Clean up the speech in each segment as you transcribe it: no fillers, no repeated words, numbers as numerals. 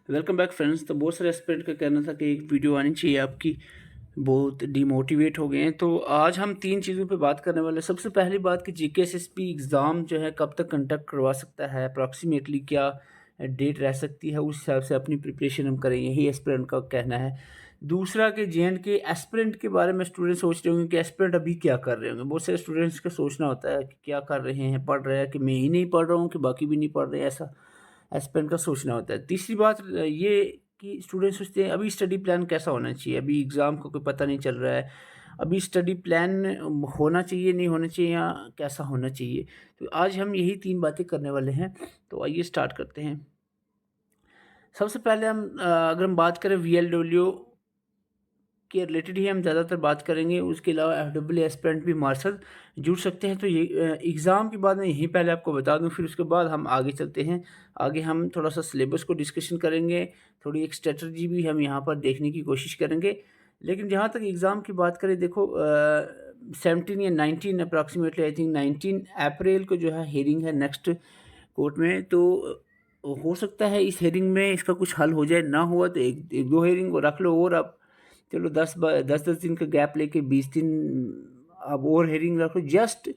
Welcome back friends. तो बहुत सारे एस्पिरेंट का कहना था कि एक वीडियो आनी चाहिए आपकी, बहुत डिमोटिवेट हो गए हैं। तो आज हम 3 चीज़ों पे बात करने वाले हैं। सबसे पहली बात कि जीकेएसएसपी एग्ज़ाम जो है कब तक कंडक्ट करवा सकता है, अप्रॉक्सीमेटली क्या डेट रह सकती है, उस हिसाब से अपनी प्रिपरेशन हम करें, यही एस्पिरेंट का कहना है। दूसरा कि जेएंडके एस्पिरेंट के बारे में स्टूडेंट सोच रहे होंगे कि एस्पिरेंट अभी क्या कर रहे होंगे। बहुत सारे स्टूडेंट्स का सोचना होता है कि क्या कर रहे हैं, पढ़ रहे हैं कि मैं ही नहीं पढ़ रहा हूँ कि बाकी भी नहीं पढ़ रहे हैं, ऐसा एस्पिरेंट का सोचना होता है। तीसरी बात ये कि स्टूडेंट सोचते हैं अभी स्टडी प्लान कैसा होना चाहिए, अभी एग्ज़ाम का कोई पता नहीं चल रहा है, अभी स्टडी प्लान होना चाहिए, नहीं होना चाहिए या कैसा होना चाहिए। तो आज हम यही 3 बातें करने वाले हैं, तो आइए स्टार्ट करते हैं। सबसे पहले अगर हम बात करें वीएलडब्ल्यू के रिलेटेड ही हम ज़्यादातर बात करेंगे, उसके अलावा एफडब्ल्यू एस्पिरेंट भी हमारे साथ जुड़ सकते हैं। तो ये एग्ज़ाम के बाद मैं यहीं पहले आपको बता दूं, फिर उसके बाद हम आगे चलते हैं। आगे हम थोड़ा सा सिलेबस को डिस्कशन करेंगे, थोड़ी एक स्ट्रेटजी भी हम यहाँ पर देखने की कोशिश करेंगे। लेकिन जहाँ तक एग्ज़ाम की बात करें, देखो 17 या 19 अप्रॉक्सीमेटली, आई थिंक 19 अप्रैल को जो है हियरिंग है नेक्स्ट कोर्ट में। तो हो सकता है इस हियरिंग में इसका कुछ हल हो जाए, ना हुआ तो एक दो हियरिंग रख लो और अब चलो 10 दिन का गैप लेके 20 दिन अब और हेयरिंग रखो, just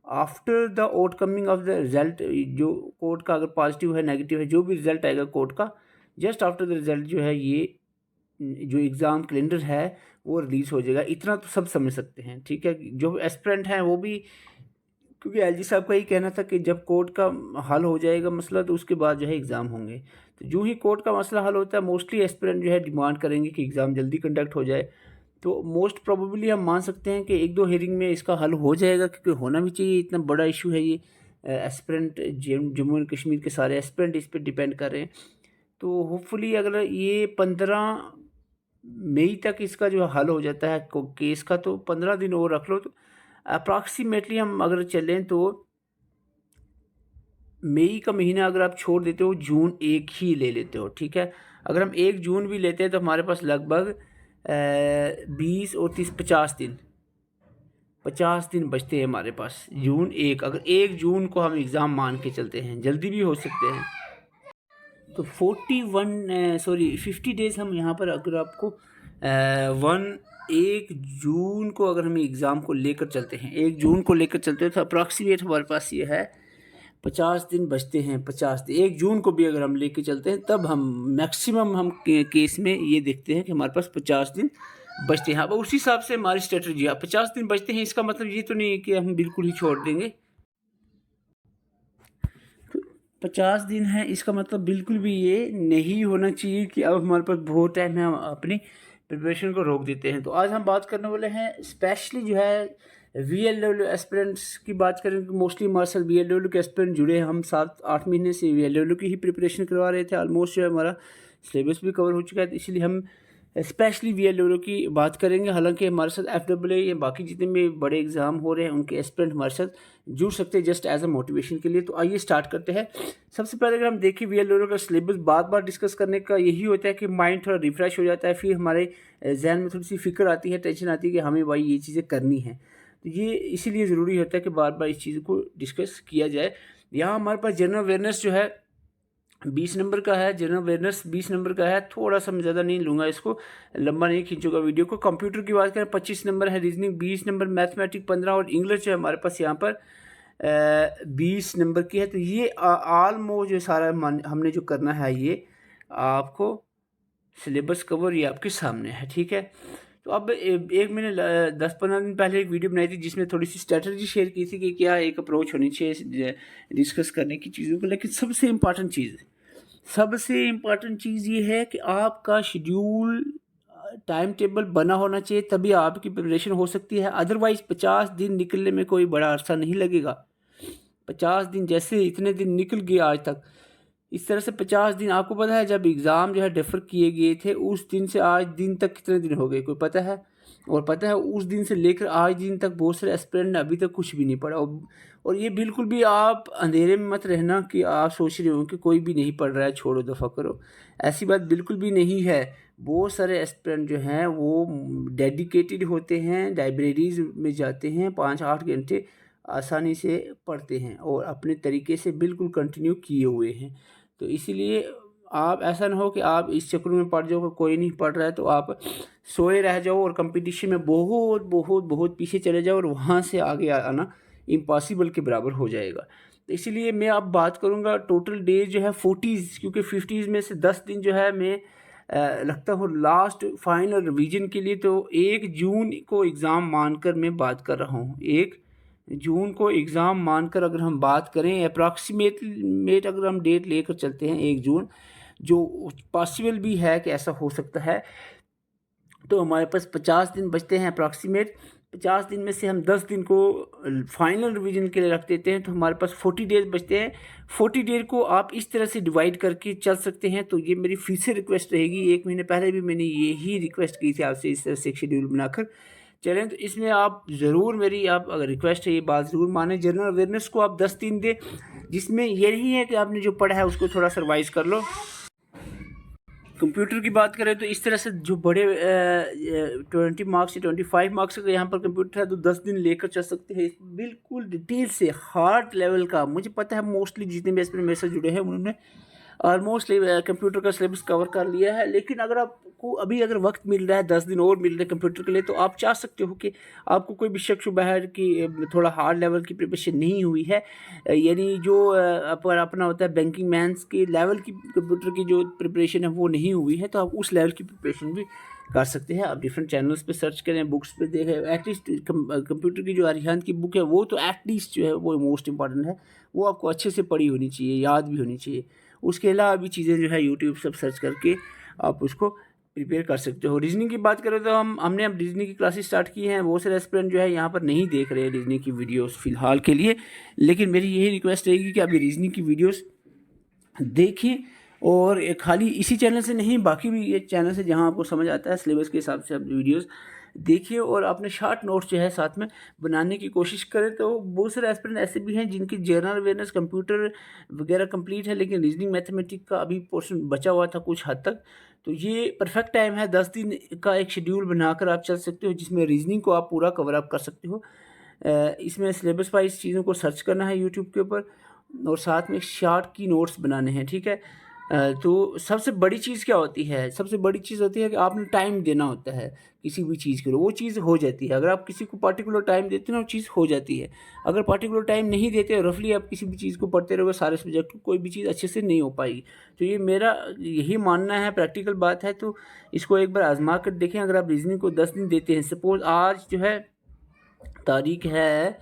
after the outcoming of the result. जो कोर्ट का अगर पॉजिटिव है नेगेटिव है, जो भी रिजल्ट आएगा कोर्ट का, जस्ट आफ्टर द रिजल्ट जो है ये जो एग्ज़ाम कैलेंडर है वो रिलीज़ हो जाएगा। इतना तो सब समझ सकते हैं, ठीक है। जो एस्पिरेंट हैं वो भी, क्योंकि एलजी साहब का ही कहना था कि जब कोर्ट का हल हो जाएगा मसला तो उसके बाद जो है एग्ज़ाम होंगे। तो जो ही कोर्ट का मसला हल होता है, मोस्टली एस्पिरेंट जो है डिमांड करेंगे कि एग्ज़ाम जल्दी कंडक्ट हो जाए। तो मोस्ट प्रोबेबली हम मान सकते हैं कि 1-2 हियरिंग में इसका हल हो जाएगा, क्योंकि होना भी चाहिए, इतना बड़ा इशू है ये। एस्पिरेंट जम्मू एंड कश्मीर के सारे एस्पिरेंट इस पे डिपेंड कर रहे हैं। तो होपफुली अगर ये 15 मई तक इसका जो हल हो जाता है केस का, तो 15 दिन और रख लो, तो अप्रॉक्सीमेटली हम अगर चलें तो मई का महीना अगर आप छोड़ देते हो, जून 1 ही ले लेते हो, ठीक है। अगर हम 1 जून भी लेते हैं तो हमारे पास लगभग 20 और 30 50 दिन बचते हैं हमारे पास। जून 1, अगर 1 जून को हम एग्ज़ाम मान के चलते हैं, जल्दी भी हो सकते हैं, तो 50 डेज़ हम यहाँ पर अगर आपको 1 जून को अगर हम एग्ज़ाम को लेकर चलते हैं, 1 जून को लेकर चलते हैं, तो अप्रॉक्सीमेट हमारे पास ये है 50 दिन बचते हैं। 50 दिन 1 जून को भी अगर हम लेके चलते हैं, तब हम मैक्सिमम हम केस में ये देखते हैं कि हमारे पास 50 दिन बचते हैं। अब उसी हिसाब से हमारी स्ट्रेटजी है। 50 दिन बचते हैं, इसका मतलब ये तो नहीं है कि हम बिल्कुल ही छोड़ देंगे। 50 दिन है, इसका मतलब बिल्कुल भी ये नहीं होना चाहिए कि अब हमारे पास बहुत टाइम है, हम अपनी प्रिपरेशन को रोक देते हैं। तो आज हम बात करने वाले हैं स्पेशली जो है वीएलडब्ल्यू एस्पिरेंट्स की बात करें, मोस्टली हमारे साथ वीएलडब्ल्यू के एस्पिरेंट जुड़े हैं। हम 7-8 महीने से वीएलडब्ल्यू की ही प्रिपरेशन करवा रहे थे। ऑलमोस्ट जो है हमारा सिलेबस भी कवर हो चुका है, तो इसलिए हम स्पेशली वीएलडब्ल्यू की बात करेंगे। हालांकि हमारे साथ एफडब्ल्यू या बाकी जितने भी बड़े एग्जाम हो रहे हैं उनके एस्पिरेंट हमारे साथ जुड़ सकते हैं, जस्ट एज अ मोटिवेशन के लिए। तो आइए स्टार्ट करते हैं। सबसे पहले अगर हम देखें वीएलडब्ल्यू का सिलेबस, बार बार डिस्कस करने का यही होता है कि माइंड थोड़ा रिफ्रेश हो जाता है, फिर हमारे जहन में थोड़ी सी फिक्र आती है, टेंशन आती है कि हमें भाई ये चीज़ें करनी है। तो ये इसीलिए ज़रूरी होता है कि बार बार इस चीज़ को डिस्कस किया जाए। यहाँ हमारे पास जनरल अवेयरनेस जो है 20 नंबर का है। जनरल अवेयरनेस 20 नंबर का है, थोड़ा सा मैं ज़्यादा नहीं लूँगा, इसको लंबा नहीं खींचूंगा वीडियो को। कंप्यूटर की बात करें 25 नंबर है, रीजनिंग 20 नंबर, मैथमेटिक 15 और इंग्लिश जो है हमारे पास यहाँ पर 20 नंबर की है। तो ये ऑलमोस्ट जो सारा हमने जो करना है, ये आपको सिलेबस कवर ये आपके सामने है, ठीक है। तो अब एक मैंने 10-15 दिन पहले एक वीडियो बनाई थी जिसमें थोड़ी सी स्ट्रेटजी शेयर की थी कि क्या एक अप्रोच होनी चाहिए डिस्कस करने की चीज़ों को। लेकिन सबसे इम्पॉर्टेंट चीज़ ये है कि आपका शेड्यूल टाइम टेबल बना होना चाहिए, तभी आपकी प्रिपरेशन हो सकती है। अदरवाइज़ 50 दिन निकलने में कोई बड़ा अरसा नहीं लगेगा। 50 दिन जैसे इतने दिन निकल गए आज तक, इस तरह से 50 दिन। आपको पता है जब एग्ज़ाम जो है डिफ़र किए गए थे, उस दिन से आज दिन तक कितने दिन हो गए, कोई पता है? और पता है उस दिन से लेकर आज दिन तक बहुत सारे एस्पिरेंट ने अभी तक कुछ भी नहीं पढ़ा। और ये बिल्कुल भी आप अंधेरे में मत रहना कि आप सोच रहे हो कि कोई भी नहीं पढ़ रहा है, छोड़ो दफ़ा करो। ऐसी बात बिल्कुल भी नहीं है। बहुत सारे एस्पिरेंट जो हैं वो डेडिकेटेड होते हैं, लाइब्रेरीज़ में जाते हैं, 5-8 घंटे आसानी से पढ़ते हैं और अपने तरीके से बिल्कुल कंटिन्यू किए हुए हैं। तो इसीलिए आप ऐसा ना हो कि आप इस चक्कर में पड़ जाओ कि कोई नहीं पढ़ रहा है तो आप सोए रह जाओ और कंपटीशन में बहुत बहुत बहुत पीछे चले जाओ और वहाँ से आगे आना इम्पॉसिबल के बराबर हो जाएगा। तो इसीलिए मैं अब बात करूँगा टोटल डेज जो है 40s, क्योंकि 50s में से 10 दिन जो है मैं लगता हो लास्ट फाइनल रिवीजन के लिए, तो 1 जून को एग्ज़ाम मानकर मैं बात कर रहा हूँ। 1 जून को एग्ज़ाम मानकर अगर हम बात करें, अप्रॉक्सीमेट अगर हम डेट लेकर चलते हैं 1 जून, जो पॉसिबल भी है कि ऐसा हो सकता है, तो हमारे पास 50 दिन बचते हैं अप्रॉक्सीमेट। 50 दिन में से हम 10 दिन को फाइनल रिवीजन के लिए रख देते हैं, तो हमारे पास 40 डेज़ बचते हैं। 40 डेज़ को आप इस तरह से डिवाइड करके चल सकते हैं। तो ये मेरी फिर से रिक्वेस्ट रहेगी, 1 महीने पहले भी मैंने यही रिक्वेस्ट की थी आपसे, इस तरह से एक शेड्यूल बनाकर चलें। तो इसमें आप ज़रूर मेरी आप अगर रिक्वेस्ट है, ये बात ज़रूर मानें। जनरल अवेयरनेस को आप 10 दिन दें, जिसमें ये नहीं है कि आपने जो पढ़ा है उसको थोड़ा सा रिवाइज़ कर लो। कंप्यूटर की बात करें तो इस तरह से जो बड़े 20 मार्क्स या 25 मार्क्स का यहाँ पर कंप्यूटर है, तो 10 दिन लेकर चल सकते हैं बिल्कुल डिटेल से, हार्ड लेवल का। मुझे पता है मोस्टली जितने भी इसमें मेरे से जुड़े हैं उन्होंने ऑलमोस्ट कंप्यूटर का सिलेबस कवर कर लिया है। लेकिन अगर आपको अभी अगर वक्त मिल रहा है, 10 दिन और मिल रहे हैं कंप्यूटर के लिए, तो आप चाह सकते हो कि आपको कोई भी शक शुबा है कि थोड़ा हार्ड लेवल की प्रिपरेशन नहीं हुई है, यानी जो अपना होता है बैंकिंग मैंस के लेवल की कंप्यूटर की जो प्रिपरेशन है वो नहीं हुई है, तो आप उस लेवल की प्रिपरेशन भी कर सकते हैं। आप डिफरेंट चैनल्स पे सर्च करें, बुक्स पे देखें। एटलीस्ट कंप्यूटर की जो अरिहंत की बुक है वो तो एटलीस्ट जो है वो मोस्ट इंपॉर्टेंट है, वो आपको अच्छे से पढ़ी होनी चाहिए, याद भी होनी चाहिए। उसके अलावा भी चीज़ें जो है यूट्यूब सब सर्च करके आप उसको प्रिपेयर कर सकते हो। रीजनिंग की बात करें तो हमने अब रीजनिंग की क्लासेस स्टार्ट की हैं। बहुत सारे एस्पिरेंट जो है यहाँ पर नहीं देख रहे हैं रीजनिंग की वीडियोस फ़िलहाल के लिए, लेकिन मेरी यही रिक्वेस्ट रहेगी कि आप ये रीजनिंग की वीडियोस देखें। और खाली इसी चैनल से नहीं, बाकी भी ये चैनल से जहाँ आपको समझ आता है सिलेबस के हिसाब से आप वीडियोस देखिए और अपने शॉर्ट नोट्स जो है साथ में बनाने की कोशिश करें। तो बहुत सारे एस्पिरेंट ऐसे भी हैं जिनकी जनरल अवेयरनेस कंप्यूटर वगैरह कंप्लीट है, लेकिन रीजनिंग मैथमेटिक्स का अभी पोर्शन बचा हुआ था कुछ हद तक। तो ये परफेक्ट टाइम है, 10 दिन का एक शेड्यूल बनाकर आप चल सकते हो, जिसमें रीजनिंग को आप पूरा कवर अप कर सकते हो। इसमें सिलेबस वाइज चीज़ों को सर्च करना है यूट्यूब के ऊपर, और साथ में शॉर्ट की नोट्स बनाने हैं, ठीक है। तो सबसे बड़ी चीज़ क्या होती है? सबसे बड़ी चीज़ होती है कि आपने टाइम देना होता है किसी भी चीज़ के लिए, वो चीज़ हो जाती है। अगर आप किसी को पर्टिकुलर टाइम देते हो ना, वो चीज़ हो जाती है। अगर पर्टिकुलर टाइम नहीं देते, रफली आप किसी भी चीज़ को पढ़ते रहोगे सारे सब्जेक्ट को, कोई भी चीज़ अच्छे से नहीं हो पाएगी। तो ये मेरा यही मानना है, प्रैक्टिकल बात है। तो इसको एक बार आज़मा कर देखें। अगर आप रीज़निंग को 10 दिन देते हैं, सपोज़ आज जो है तारीख है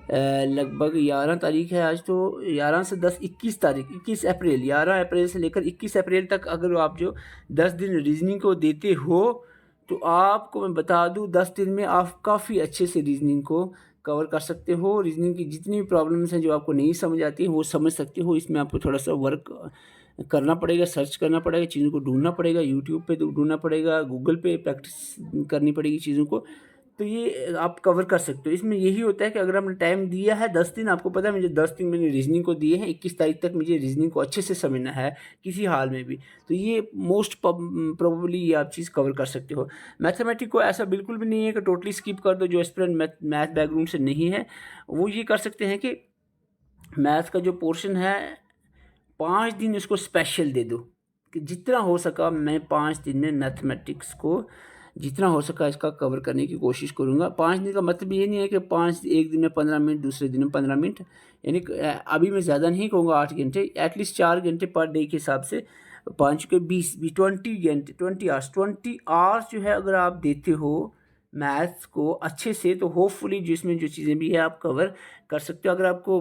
लगभग 11 तारीख है आज, तो 11 से 10 21 तारीख, 21 अप्रैल, 11 अप्रैल से लेकर 21 अप्रैल तक अगर आप जो 10 दिन रीजनिंग को देते हो, तो आपको मैं बता दूं 10 दिन में आप काफ़ी अच्छे से रीजनिंग को कवर कर सकते हो। रीजनिंग की जितनी भी प्रॉब्लम्स हैं जो आपको नहीं समझ आती हैं वो समझ सकते हो। इसमें आपको थोड़ा सा वर्क करना पड़ेगा, सर्च करना पड़ेगा, चीज़ों को ढूंढना पड़ेगा, यूट्यूब पे ढूंढना पड़ेगा, गूगल पे प्रैक्टिस करनी पड़ेगी चीज़ों को। तो ये आप कवर कर सकते हो। इसमें यही होता है कि अगर आपने टाइम दिया है 10 दिन, आपको पता है मुझे 10 दिन मैंने रीजनिंग को दिए हैं, 21 तारीख तक मुझे रीजनिंग को अच्छे से समझना है किसी हाल में भी, तो ये मोस्ट प्रोबेबली ये आप चीज़ कवर कर सकते हो। मैथमेटिक्स को ऐसा बिल्कुल भी नहीं है कि टोटली स्किप कर दो, जो एस्पिरेंट मैथ बैकग्राउंड से नहीं है वो ये कर सकते हैं कि मैथ का जो पोर्शन है 5 दिन उसको स्पेशल दे दो, कि जितना हो सका मैं 5 दिन में मैथमेटिक्स को जितना हो सका इसका कवर करने की कोशिश करूँगा। 5 दिन का मतलब ये नहीं है कि 5 एक दिन में 15 मिनट, दूसरे दिन में 15 मिनट, यानी अभी मैं ज़्यादा नहीं कहूँगा 8 घंटे, एटलीस्ट 4 घंटे पर डे के हिसाब से 5 के 20 20 घंटे, 20 आवर्स जो है अगर आप देते हो मैथ्स को अच्छे से, तो होपफुली जिसमें जो चीज़ें भी है आप कवर कर सकते हो। अगर आपको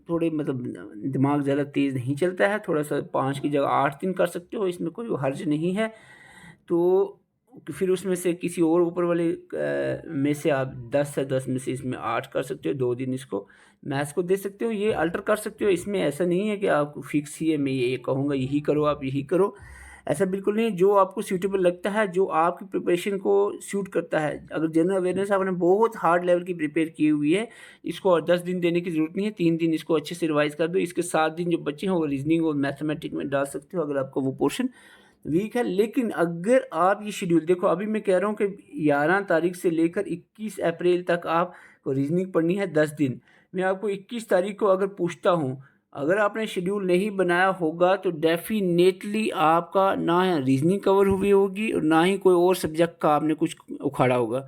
थोड़े मतलब दिमाग ज़्यादा तेज़ नहीं चलता है, थोड़ा सा 5 की जगह 8 दिन कर सकते हो, इसमें कोई हर्ज नहीं है। तो फिर उसमें से किसी और ऊपर वाले में से आप 10 से 10 में से इसमें 8 कर सकते हो, 2 दिन इसको मैथ्स को दे सकते हो, ये अल्टर कर सकते हो। इसमें ऐसा नहीं है कि आपको फिक्स ही है, मैं ये कहूँगा यही करो, आप यही करो, ऐसा बिल्कुल नहीं। जो आपको सूटेबल लगता है, जो आपकी प्रिपरेशन को सूट करता है। अगर जनरल अवेयरनेस आपने बहुत हार्ड लेवल की प्रिपेयर की हुई है, इसको और 10 दिन देने की ज़रूरत नहीं है, 3 दिन इसको अच्छे से रिवाइज़ कर दो। इसके 7 दिन जो बच्चे हैं वो रीजनिंग और मैथमेटिक्स में डाल सकते हो, अगर आपको वो पोर्शन वीक है। लेकिन अगर आप ये शेड्यूल देखो, अभी मैं कह रहा हूँ कि 11 तारीख से लेकर 21 अप्रैल तक आपको रीजनिंग पढ़नी है 10 दिन। मैं आपको 21 तारीख को अगर पूछता हूँ अगर आपने शेड्यूल नहीं बनाया होगा तो डेफिनेटली आपका ना रीजनिंग कवर हुई होगी और ना ही कोई और सब्जेक्ट का आपने कुछ उखाड़ा होगा।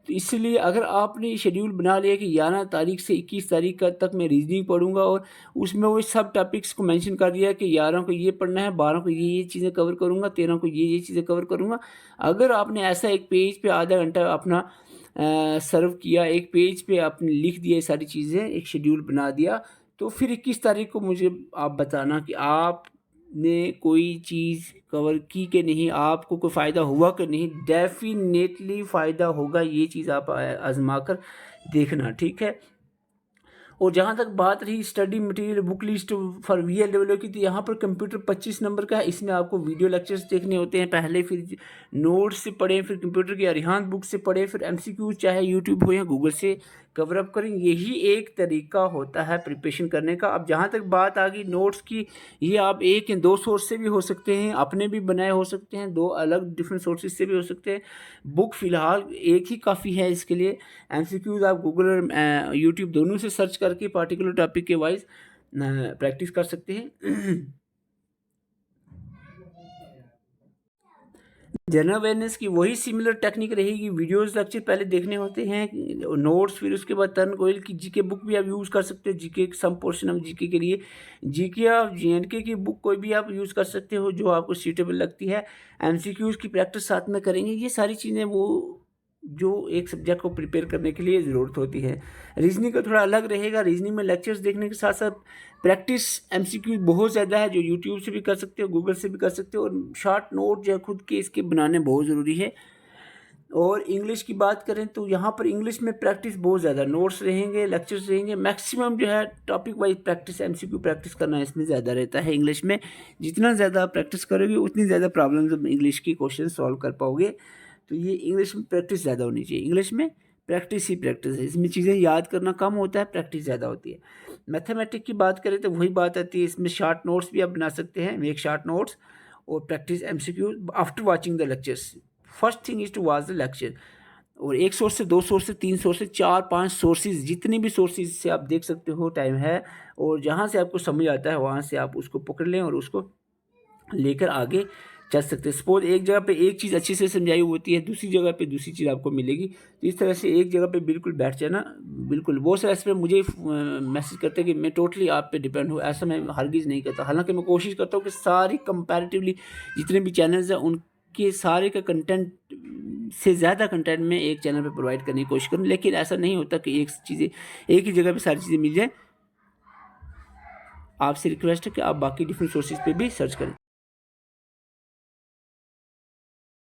तो इसलिए अगर आपने शेड्यूल बना लिया कि 11 तारीख से 21 तारीख का तक मैं रीजनिंग पढ़ूंगा और उसमें वो सब टॉपिक्स को मेंशन कर दिया कि 11 को ये पढ़ना है, 12 को ये चीज़ें कवर करूंगा, 13 को ये चीज़ें कवर करूंगा। अगर आपने ऐसा एक पेज पे आधा घंटा अपना सर्व किया, एक पेज पे आपने लिख दिया ये सारी चीज़ें, एक शेड्यूल बना दिया, तो फिर 21 तारीख को मुझे आप बताना कि आपने कोई चीज़ कवर की कि नहीं, आपको कोई फ़ायदा हुआ कि नहीं। डेफिनेटली फ़ायदा होगा, ये चीज़ आप आज़मा कर देखना, ठीक है। और जहाँ तक बात रही study material book list for VLW की, तो यहाँ पर कंप्यूटर 25 नंबर का है। इसमें आपको वीडियो लेक्चर्स देखने होते हैं पहले, फिर नोट्स से पढ़ें, फिर कंप्यूटर की अरिहान बुक से पढ़ें, फिर MCQ चाहे यूट्यूब हो या गूगल से कवर अप करें। यही एक तरीका होता है प्रिपरेशन करने का। अब जहाँ तक बात आ गई नोट्स की, ये आप 1 या 2 सोर्स से भी हो सकते हैं, अपने भी बनाए हो सकते हैं, 2 अलग डिफरेंट सोर्सेज से भी हो सकते हैं। बुक फ़िलहाल एक ही काफ़ी है इसके लिए। MCQs आप गूगल और यूट्यूब दोनों से सर्च करके पार्टिकुलर टॉपिक के वाइज प्रैक्टिस कर सकते हैं। जनरल अवेयरनेस की वही सिमिलर टेक्निक रहेगी। वीडियोस लेक्चर पहले देखने होते हैं, नोट्स, फिर उसके बाद टर्न कोयल की जीके बुक भी आप यूज़ कर सकते हो, GK some portion of GK के लिए। जीके और JNK की बुक कोई भी आप यूज़ कर सकते हो जो आपको सूटेबल लगती है। MCQs की प्रैक्टिस साथ में करेंगे। ये सारी चीज़ें वो जो एक सब्जेक्ट को प्रिपेयर करने के लिए ज़रूरत होती है। रीजनिंग का थोड़ा अलग रहेगा। रीजनिंग में लेक्चर्स देखने के साथ साथ प्रैक्टिस MCQ बहुत ज़्यादा है, जो यूट्यूब से भी कर सकते हो, गूगल से भी कर सकते हो, और शॉर्ट नोट जो है खुद के इसके बनाने बहुत ज़रूरी है। और इंग्लिश की बात करें तो यहाँ पर इंग्लिश में प्रैक्टिस बहुत ज़्यादा, नोट्स रहेंगे, लेक्चर्स रहेंगे, मैक्सिमम जो है topic wise practice MCQ practice करना इसमें ज़्यादा रहता है। इंग्लिश में जितना ज़्यादा आप प्रैक्टिस करोगे उतनी ज़्यादा प्रॉब्लम्स इंग्लिश की क्वेश्चन सॉल्व कर पाओगे। तो ये इंग्लिश में प्रैक्टिस ज़्यादा होनी चाहिए। इंग्लिश में प्रैक्टिस ही प्रैक्टिस है, इसमें चीज़ें याद करना कम होता है, प्रैक्टिस ज़्यादा होती है। मैथमेटिक्स की बात करें तो वही बात आती है, इसमें शॉर्ट नोट्स भी आप बना सकते हैं, मेक शॉर्ट नोट्स और practice MCQ after watching the lectures. First thing is to watch the lecture. और 1 सोर्स से 2 सोर्स से 3 सोर्स से 4-5 सोर्सेज, जितनी भी सोर्सेज से आप देख सकते हो, टाइम है। और जहाँ से आपको समझ आता है वहाँ से आप उसको पकड़ लें और उसको लेकर आगे चल सकते हैं। सपोज एक जगह पे एक चीज़ अच्छे से समझाई होती है, दूसरी जगह पे दूसरी चीज़ आपको मिलेगी, तो इस तरह से एक जगह पे बिल्कुल बैठ जाना। बिल्कुल बहुत सारे ऐसे मुझे मैसेज करते हैं कि मैं टोटली आप पे डिपेंड हूँ। ऐसा मैं हरगिज़ नहीं करता। हालांकि मैं कोशिश करता हूँ कि सारी कंपैरेटिवली जितने भी चैनल्स हैं उनके सारे का कंटेंट से ज़्यादा कंटेंट मैं एक चैनल पर प्रोवाइड करने की कोशिश करूँ, लेकिन ऐसा नहीं होता कि एक ही जगह पर सारी चीज़ें मिल जाए। आपसे रिक्वेस्ट है कि आप बाकी डिफरेंट सोर्सेज पर भी सर्च करें।